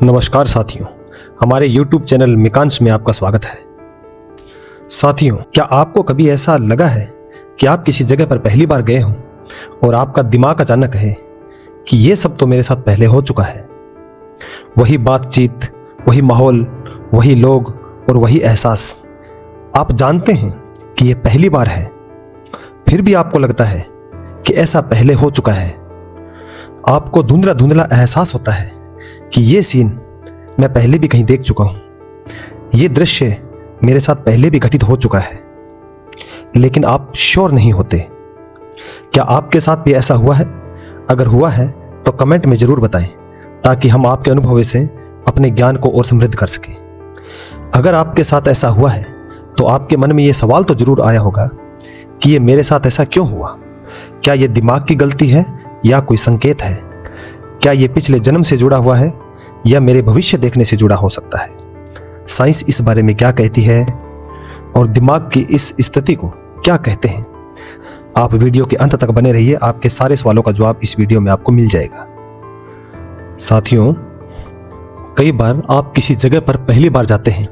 नमस्कार साथियों, हमारे YouTube चैनल मिकांश में आपका स्वागत है। साथियों, क्या आपको कभी ऐसा लगा है कि आप किसी जगह पर पहली बार गए हों और आपका दिमाग अचानक कहे कि ये सब तो मेरे साथ पहले हो चुका है? वही बातचीत, वही माहौल, वही लोग और वही एहसास। आप जानते हैं कि ये पहली बार है, फिर भी आपको लगता है कि ऐसा पहले हो चुका है। आपको धुंधला धुंधला एहसास होता है कि ये सीन मैं पहले भी कहीं देख चुका हूं, ये दृश्य मेरे साथ पहले भी घटित हो चुका है, लेकिन आप श्योर नहीं होते। क्या आपके साथ भी ऐसा हुआ है? अगर हुआ है तो कमेंट में जरूर बताएं, ताकि हम आपके अनुभव से अपने ज्ञान को और समृद्ध कर सकें। अगर आपके साथ ऐसा हुआ है तो आपके मन में यह सवाल तो जरूर आया होगा कि ये मेरे साथ ऐसा क्यों हुआ? क्या ये दिमाग की गलती है या कोई संकेत है? क्या ये पिछले जन्म से जुड़ा हुआ है या मेरे भविष्य देखने से जुड़ा हो सकता है? साइंस इस बारे में क्या कहती है और दिमाग की इस स्थिति को क्या कहते हैं? आप वीडियो के अंत तक बने रहिए, आपके सारे सवालों का जवाब इस वीडियो में आपको मिल जाएगा। साथियों, कई बार आप किसी जगह पर पहली बार जाते हैं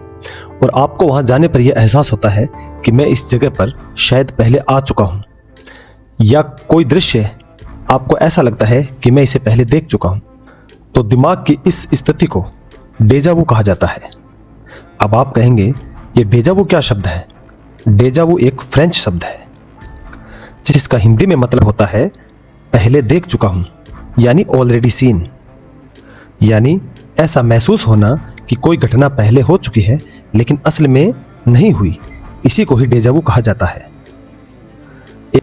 और आपको वहां जाने पर यह एहसास होता है कि मैं इस जगह पर शायद पहले आ चुका हूं, या कोई दृश्य आपको ऐसा लगता है कि मैं इसे पहले देख चुका हूं। तो दिमाग की इस स्थिति को डेजा वू कहा जाता है। अब आप कहेंगे, ये डेजा वू क्या शब्द है? डेजा वू एक फ्रेंच शब्द है जिसका हिंदी में मतलब होता है पहले देख चुका हूं, यानी ऑलरेडी सीन। यानी ऐसा महसूस होना कि कोई घटना पहले हो चुकी है लेकिन असल में नहीं हुई, इसी को ही डेजा वू कहा जाता है।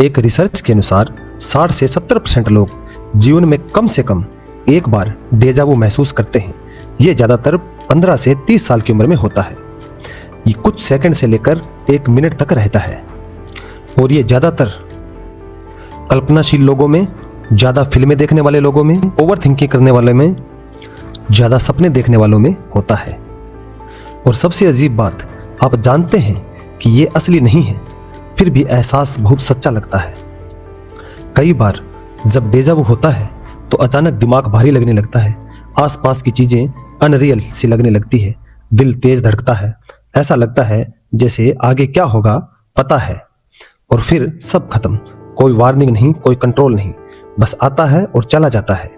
एक रिसर्च के अनुसार 60 से 70% लोग जीवन में कम से कम एक बार डेजा वू महसूस करते हैं। यह ज्यादातर 15 से 30 साल की उम्र में होता है। ये कुछ सेकंड से लेकर 1 मिनट तक रहता है और ये ज्यादातर कल्पनाशील लोगों में, ज्यादा फिल्में देखने वाले लोगों में, ओवर थिंकिंग करने वाले में, ज्यादा सपने देखने वालों में होता है। और सबसे अजीब बात, आप जानते हैं कि ये असली नहीं है, फिर भी एहसास बहुत सच्चा लगता है। कई बार जब डेजा वू होता है तो अचानक दिमाग भारी लगने लगता है, आसपास की चीजें अनरियल सी लगने लगती है, दिल तेज धड़कता है, ऐसा लगता है जैसे आगे क्या होगा पता है, और फिर सब खत्म। कोई वार्निंग नहीं, कोई कंट्रोल नहीं, बस आता है और चला जाता है।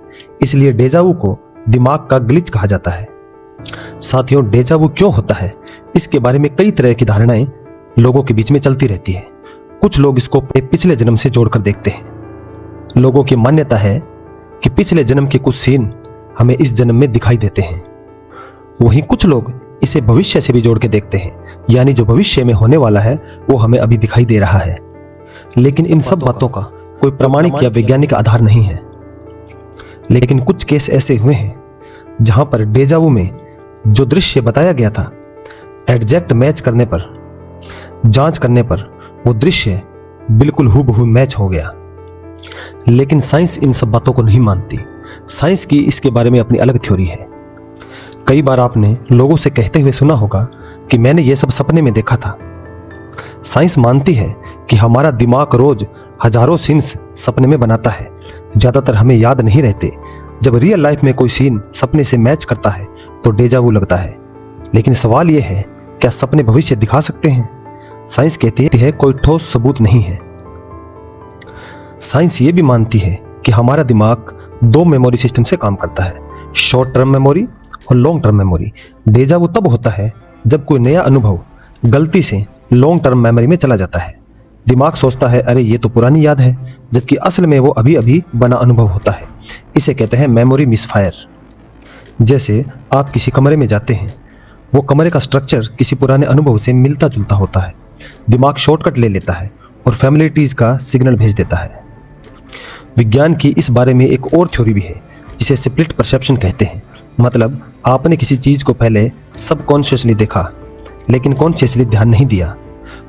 इसलिए डेजा वू को दिमाग का ग्लिच कहा जाता है। साथियों, डेजा वू क्यों होता है, इसके बारे में कई तरह की धारणाएं लोगों के बीच में चलती रहती है। कुछ लोग इसको पिछले जन्म से जोड़कर देखते हैं। लोगों की मान्यता है कि पिछले जन्म के कुछ सीन हमें इस जन्म में दिखाई देते हैं। वहीं कुछ लोग इसे भविष्य से भी जोड़ के देखते हैं, यानी जो भविष्य में होने वाला है वो हमें अभी दिखाई दे रहा है। लेकिन इन सब बातों का कोई प्रमाणिक या वैज्ञानिक आधार नहीं है। लेकिन कुछ केस ऐसे हुए हैं जहां पर डेजा वू में जो दृश्य बताया गया था, एग्जैक्ट मैच करने पर, जांच करने पर वो दृश्य बिल्कुल हूबहू मैच हो गया। लेकिन साइंस इन सब बातों को नहीं मानती। साइंस की इसके बारे में अपनी अलग थ्योरी है। कई बार आपने लोगों से कहते हुए सुना होगा कि मैंने ये सब सपने में देखा था। साइंस मानती है कि हमारा दिमाग रोज हजारों सीन्स सपने में बनाता है, ज्यादातर हमें याद नहीं रहते। जब रियल लाइफ में कोई सीन सपने से मैच करता है तो डेजा वू लगता है। लेकिन सवाल यह है, क्या सपने भविष्य दिखा सकते हैं? साइंस कहती है कोई ठोस सबूत नहीं है। साइंस ये भी मानती है कि हमारा दिमाग 2 मेमोरी सिस्टम से काम करता है, शॉर्ट टर्म मेमोरी और लॉन्ग टर्म मेमोरी। डेजा वू तब होता है जब कोई नया अनुभव गलती से लॉन्ग टर्म मेमोरी में चला जाता है। दिमाग सोचता है अरे ये तो पुरानी याद है, जबकि असल में वो अभी अभी बना अनुभव होता है। इसे कहते हैं मेमोरी मिसफायर। जैसे आप किसी कमरे में जाते हैं, वो कमरे का स्ट्रक्चर किसी पुराने अनुभव से मिलता जुलता होता है। दिमाग शॉर्टकट ले लेता है और फैमिलिटीज का सिग्नल भेज देता है। विज्ञान की इस बारे में एक और थ्योरी भी है जिसे स्प्लिट परसेप्शन कहते हैं। मतलब आपने किसी चीज को पहले सबकॉन्शियसली देखा लेकिन कॉन्शियसली ध्यान नहीं दिया,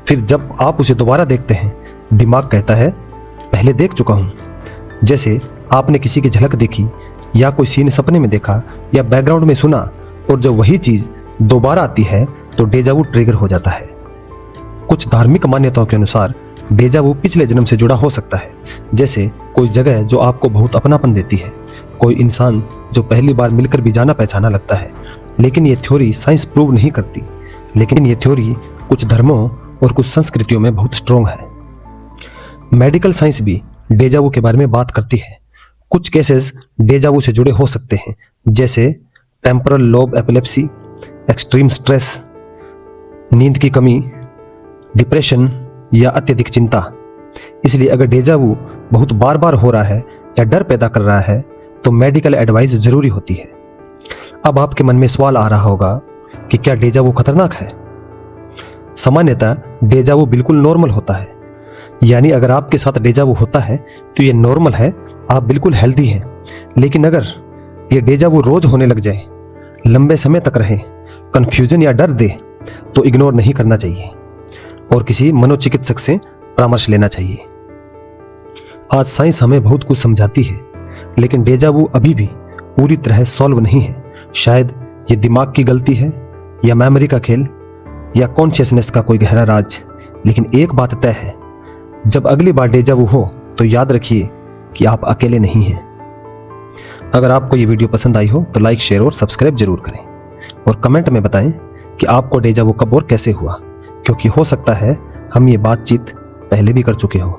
फिर जब आप उसे दोबारा देखते हैं दिमाग कहता है पहले देख चुका हूं। जैसे आपने किसी की झलक देखी या कोई सीन सपने में देखा या बैकग्राउंड में सुना, और जब वही चीज दोबारा आती है तो डेजा वू ट्रिगर हो जाता है। कुछ धार्मिक मान्यताओं के अनुसार डेजा वू पिछले जन्म से जुड़ा हो सकता है। जैसे कोई जगह जो आपको बहुत अपनापन देती है, कोई इंसान जो पहली बार मिलकर भी जाना पहचाना लगता है। लेकिन ये थ्योरी साइंस प्रूव नहीं करती, लेकिन ये थ्योरी कुछ धर्मों और कुछ संस्कृतियों में बहुत स्ट्रॉन्ग है। मेडिकल साइंस भी डेजा वू के बारे में बात करती है। कुछ केसेस डेजा वू से जुड़े हो सकते हैं, जैसे temporal lobe epilepsy, extreme stress, नींद की कमी, डिप्रेशन या अत्यधिक चिंता। इसलिए अगर डेजा वू बहुत बार बार हो रहा है या डर पैदा कर रहा है तो मेडिकल एडवाइस जरूरी होती है। अब आपके मन में सवाल आ रहा होगा कि क्या डेजा वू खतरनाक है? सामान्यतः डेजा वू बिल्कुल नॉर्मल होता है, यानी अगर आपके साथ डेजा वू होता है तो ये नॉर्मल है, आप बिल्कुल हेल्दी हैं। लेकिन अगर ये डेजा वू रोज होने लग जाए, लंबे समय तक रहे, कंफ्यूजन या डर दे, तो इग्नोर नहीं करना चाहिए और किसी मनोचिकित्सक से परामर्श लेना चाहिए। आज साइंस हमें बहुत कुछ समझाती है, लेकिन डेजा वू अभी भी पूरी तरह सॉल्व नहीं है। शायद ये दिमाग की गलती है, या मेमोरी का खेल, या कॉन्शियसनेस का कोई गहरा राज। लेकिन एक बात तय है, जब अगली बार डेजा वू हो तो याद रखिए कि आप अकेले नहीं हैं। अगर आपको ये वीडियो पसंद आई हो तो लाइक, शेयर और सब्सक्राइब जरूर करें और कमेंट में बताएं कि आपको डेजा वू कब और कैसे हुआ, क्योंकि हो सकता है हम ये बातचीत पहले भी कर चुके हो।